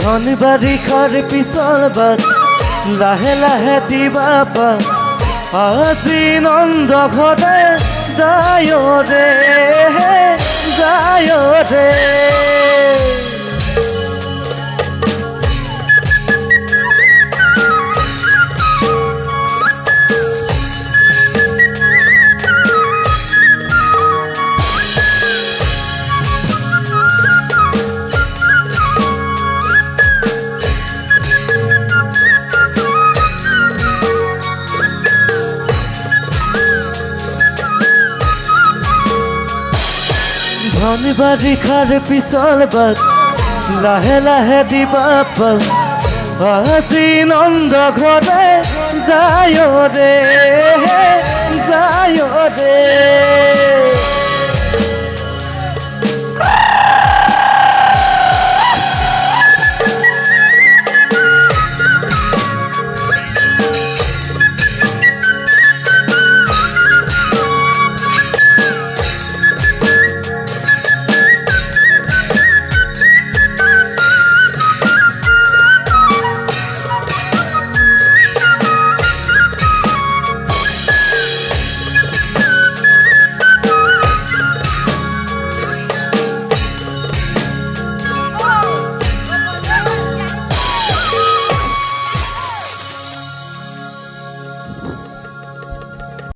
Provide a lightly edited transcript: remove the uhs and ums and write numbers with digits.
ধন বাৰিষাৰ পিছৰ বাট লাহে লাহে দিবা পাত আজি নন্দ ঘৰে যায় ৰে যায় ৰে ধন বাৰিষাৰ পিছৰ বাট লাহে লাহে দিবা পাত আজি নন্দ ঘৰে যায় ৰে যায় ৰে